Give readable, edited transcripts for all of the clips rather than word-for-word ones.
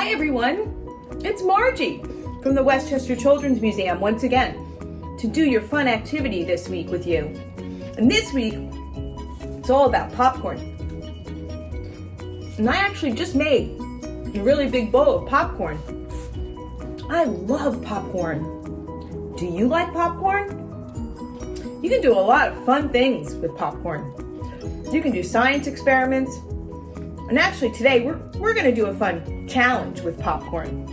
Hi everyone, it's Margie from the Westchester Children's Museum once again to do your fun activity this week with you. And this week, it's all about popcorn. And I actually just made a really big bowl of popcorn. I love popcorn. Do you like popcorn? You can do a lot of fun things with popcorn. You can do science experiments. And actually today, we're gonna do a fun challenge with popcorn.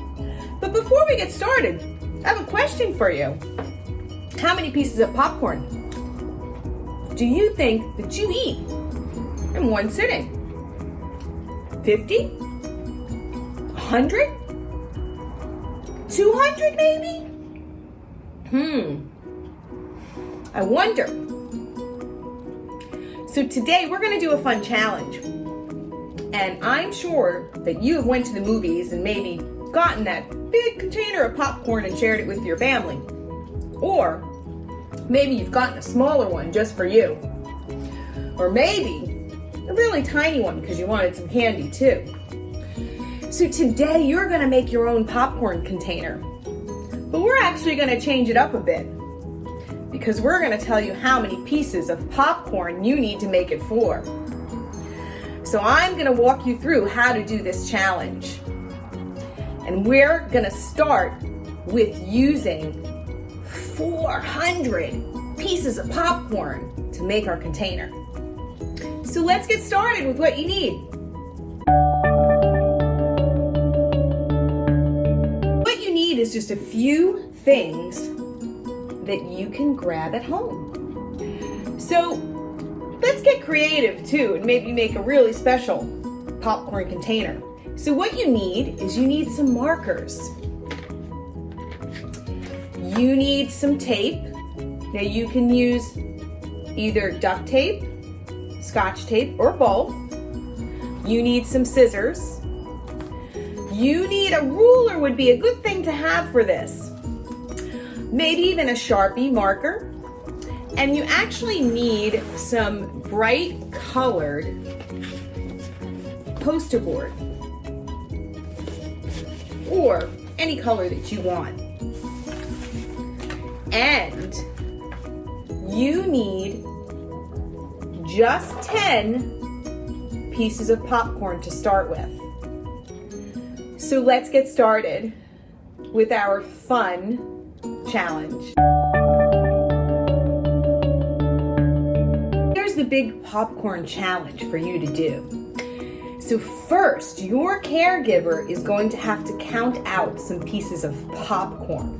But before we get started, I have a question for you. How many pieces of popcorn do you think that you eat in one sitting? 50? 100? 200 maybe? I wonder. So today we're gonna do a fun challenge. And I'm sure that you have went to the movies and maybe gotten that big container of popcorn and shared it with your family. Or maybe you've gotten a smaller one just for you. Or maybe a really tiny one because you wanted some candy too. So today you're gonna make your own popcorn container. But we're actually gonna change it up a bit because we're gonna tell you how many pieces of popcorn you need to make it for. So I'm gonna walk you through how to do this challenge. And we're gonna start with using 400 pieces of popcorn to make our container. So let's get started with what you need. What you need is just a few things that you can grab at home. So let's get creative too and maybe make a really special popcorn container. So what you need is you need some markers. You need some tape. Now you can use either duct tape, scotch tape, or both. You need some scissors. You need a ruler would be a good thing to have for this. Maybe even a Sharpie marker. And you actually need some bright colored poster board or any color that you want. And you need just 10 pieces of popcorn to start with. So let's get started with our fun challenge. The big popcorn challenge for you to do. So first, your caregiver is going to have to count out some pieces of popcorn.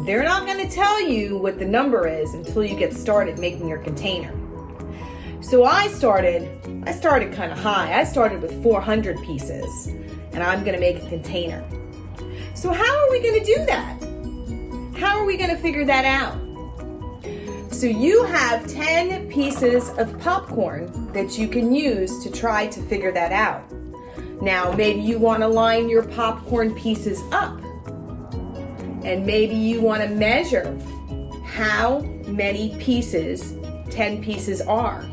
They're not going to tell you what the number is until you get started making your container. So I started kind of high. I started with 400 pieces, and I'm going to make a container. So how are we going to do that? How are we going to figure that out? So you have 10 pieces of popcorn that you can use to try to figure that out. Now, maybe you want to line your popcorn pieces up. And maybe you want to measure how many pieces 10 pieces are.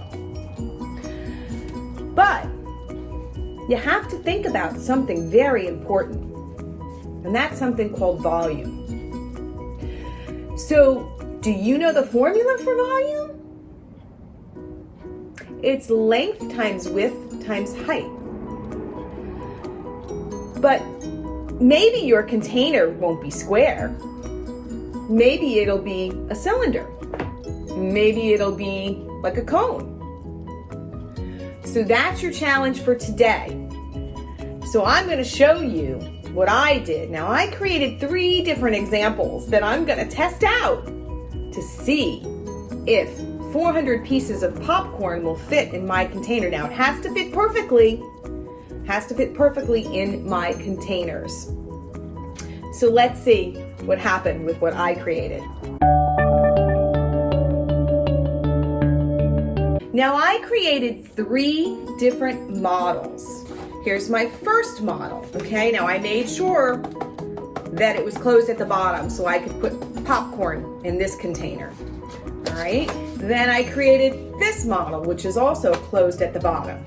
But you have to think about something very important. And that's something called volume. So, do you know the formula for volume? It's length times width times height. But maybe your container won't be square. Maybe it'll be a cylinder. Maybe it'll be like a cone. So that's your challenge for today. So I'm going to show you what I did. Now I created 3 different examples that I'm going to test out to see if 400 pieces of popcorn will fit in my container. Now it has to fit perfectly in my containers. So let's see what happened with what I created. Now I created 3 different models. Here's my first model, okay? Now I made sure that it was closed at the bottom so I could put popcorn in this container. All right, then I created this model, which is also closed at the bottom.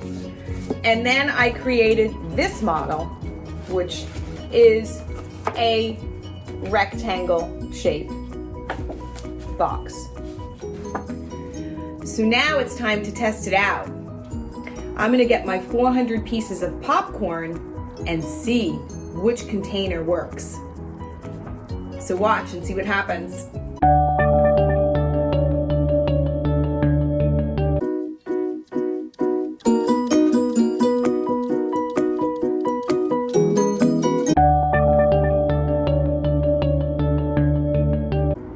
And then I created this model, which is a rectangle shaped box. So now it's time to test it out. I'm gonna get my 400 pieces of popcorn and see which container works. So watch and see what happens.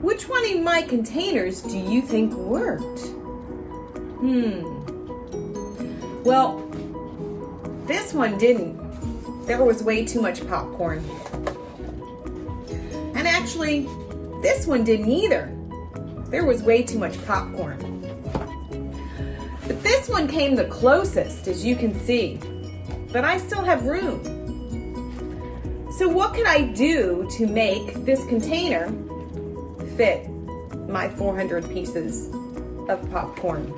Which one of my containers do you think worked? Well, this one didn't. There was way too much popcorn. And actually, this one didn't either. There was way too much popcorn. But this one came the closest, as you can see. But I still have room. So what can I do to make this container fit my 400 pieces of popcorn?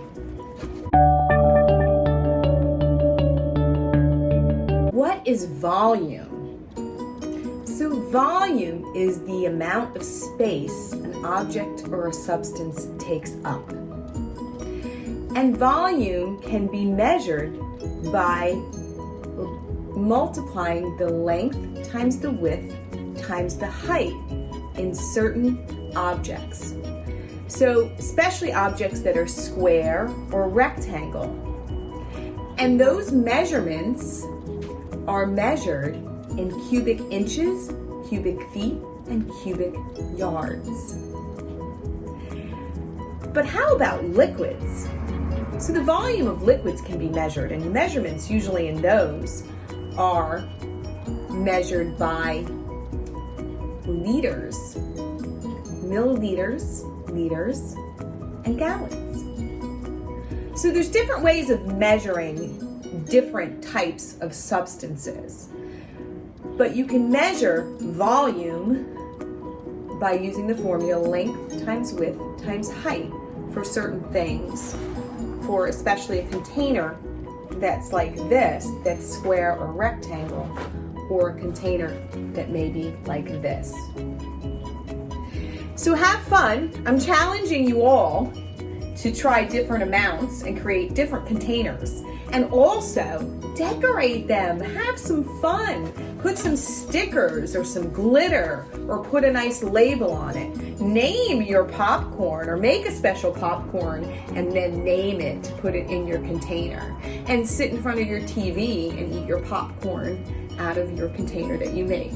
What is volume? So volume is the amount of space an object or a substance takes up. And volume can be measured by multiplying the length times the width times the height in certain objects. So especially objects that are square or rectangle. And those measurements are measured in cubic inches, cubic feet, and cubic yards. But how about liquids? So the volume of liquids can be measured, and measurements usually in those are measured by liters, milliliters, liters, and gallons. So there's different ways of measuring different types of substances. But you can measure volume by using the formula length times width times height for certain things. For especially a container that's like this, that's square or rectangle, or a container that may be like this. So have fun. I'm challenging you all to try different amounts and create different containers. And also decorate them, have some fun. Put some stickers or some glitter or put a nice label on it. Name your popcorn or make a special popcorn and then name it to put it in your container. And sit in front of your TV and eat your popcorn out of your container that you make.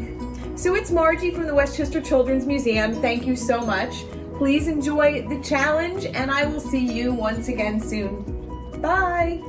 So it's Margie from the Westchester Children's Museum. Thank you so much. Please enjoy the challenge and I will see you once again soon. Bye.